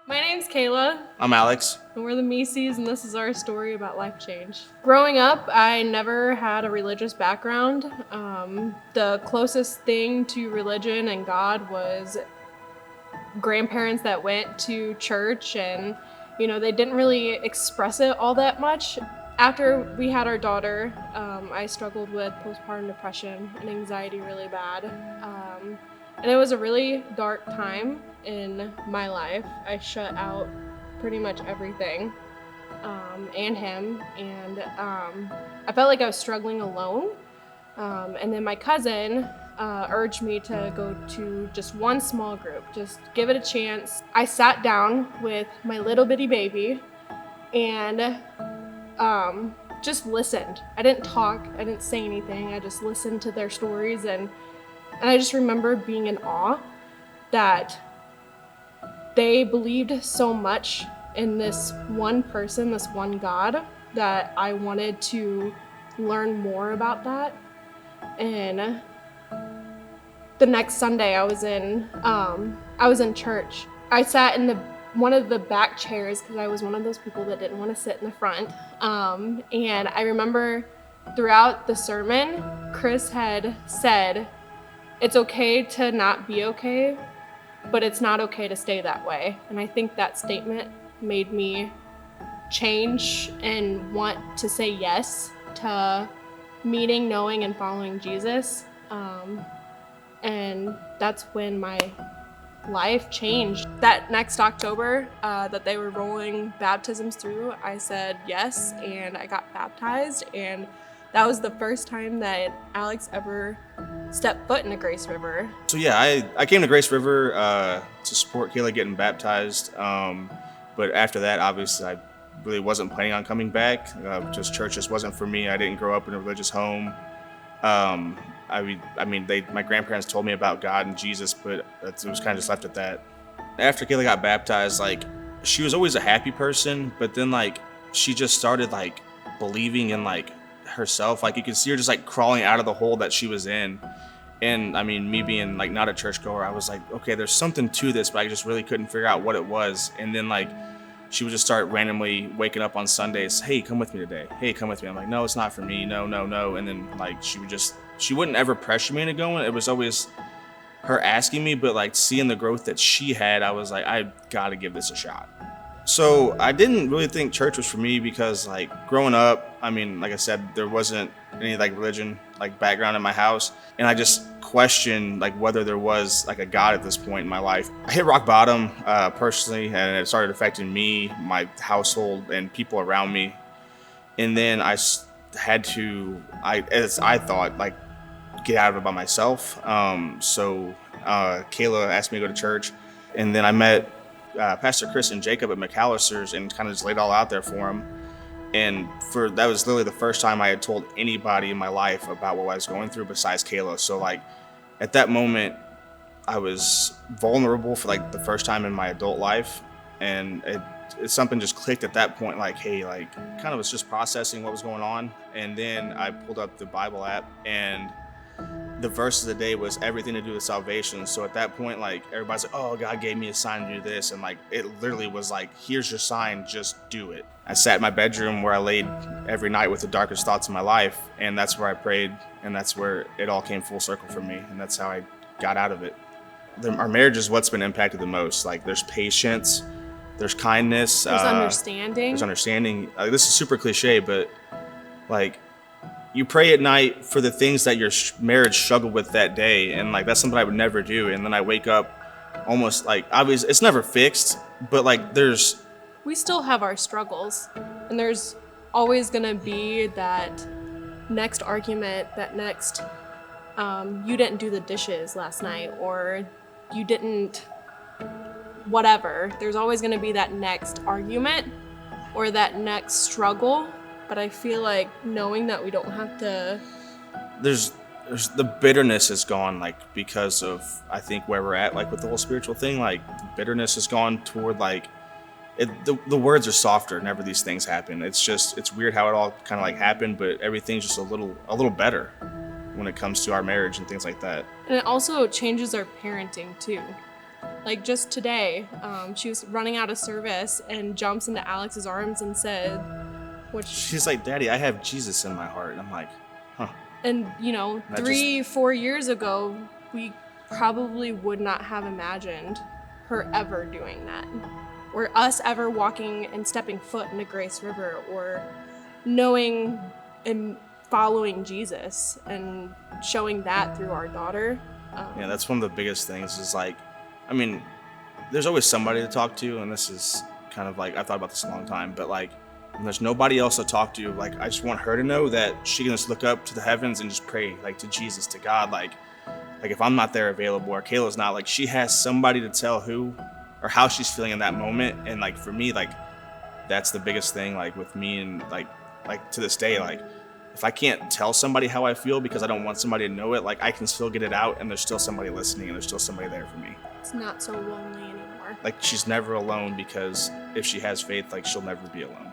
My name's Kayla. I'm Alex. And we're the Mises, and this is our story about life change. Growing up, I never had a religious background. The closest thing to religion and God was grandparents that went to church, and they didn't really express it all that much. After we had our daughter, I struggled with postpartum depression and anxiety really bad. And it was a really dark time in my life. I shut out pretty much everything, and him, and I felt like I was struggling alone. And then my cousin urged me to go to just one small group, just give it a chance. I sat down with my little bitty baby and just listened. I didn't talk, I didn't say anything, I just listened to their stories, and I just remember being in awe that they believed so much in this one person, this one God, that I wanted to learn more about that. And the next Sunday I was in church. I sat in one of the back chairs because I was one of those people that didn't want to sit in the front. And I remember throughout the sermon, Chris had said, it's okay to not be okay, but it's not okay to stay that way. And I think that statement made me change and want to say yes to meeting, knowing, and following Jesus. And that's when my life changed. That next October that they were rolling baptisms through, I said yes, and I got baptized, and that was the first time that Alex ever stepped foot in the Grace River. So yeah, I came to Grace River to support Kayla getting baptized, but after that, obviously, I really wasn't planning on coming back. Just church just wasn't for me. I didn't grow up in a religious home. My grandparents told me about God and Jesus, but it was kind of just left at that. After Kayla got baptized, she was always a happy person, but then she just started believing in herself. You could see her just crawling out of the hole that she was in. And me being not a churchgoer, I was like, okay, there's something to this, but I just really couldn't figure out what it was. And then she would just start randomly waking up on Sundays, hey, come with me today. Hey, come with me. I'm like, no, it's not for me. No. And then she wouldn't ever pressure me into going. It was always her asking me, but seeing the growth that she had, I was like, I gotta give this a shot. So I didn't really think church was for me because growing up, like I said, there wasn't any religion background in my house, and I just questioned whether there was a God at this point in my life. I hit rock bottom personally, and it started affecting me, my household, and people around me. And then I had to, as I thought, get out of it by myself. So Kayla asked me to go to church, and then I met Pastor Chris and Jacob at McAllister's and kind of just laid it all out there for them. And that was literally the first time I had told anybody in my life about what I was going through besides Kayla. So at that moment, I was vulnerable for the first time in my adult life, and something just clicked at that point. Hey, kind of was just processing what was going on. And then I pulled up the Bible app, and the verse of the day was everything to do with salvation. So at that point, everybody's like, oh, God gave me a sign to do this. And it literally was here's your sign, just do it. I sat in my bedroom where I laid every night with the darkest thoughts of my life. And that's where I prayed. And that's where it all came full circle for me. And that's how I got out of it. Our marriage is what's been impacted the most. There's patience, there's kindness. There's understanding. There's understanding. This is super cliche, but you pray at night for the things that your marriage struggled with that day, and that's something I would never do. And then I wake up almost obviously it's never fixed, but we still have our struggles, and there's always gonna be that next argument, that next you didn't do the dishes last night, or you didn't whatever. There's always gonna be that next argument or that next struggle. But I feel knowing that we don't have to. There's the bitterness is gone, because of, I think, where we're at, with the whole spiritual thing. Bitterness has gone toward the words are softer whenever these things happen. It's weird how it all kind of happened, but everything's just a little better when it comes to our marriage and things like that. And it also changes our parenting too. Like just today, she was running out of service and jumps into Alex's arms and said, which She's like, Daddy, I have Jesus in my heart. And I'm like, huh. and you know, That 4 years ago, we probably would not have imagined her ever doing that, or us ever walking and stepping foot into Grace River, or knowing and following Jesus and showing that through our daughter. Yeah, that's one of the biggest things is like, I mean, there's always somebody to talk to, and this is kind of like, I've thought about this a long time, but like, when there's nobody else to talk to, like, I just want her to know that she can just look up to the heavens and just pray, like, to Jesus, to God, like if I'm not there available, or Kayla's not, like, she has somebody to tell who or how she's feeling in that moment. And like, for me, like, that's the biggest thing, like, with me, and like to this day, like, if I can't tell somebody how I feel because I don't want somebody to know it, like, I can still get it out, and there's still somebody listening, and there's still somebody there for me. It's not so lonely anymore. Like, she's never alone, because if she has faith, like, she'll never be alone.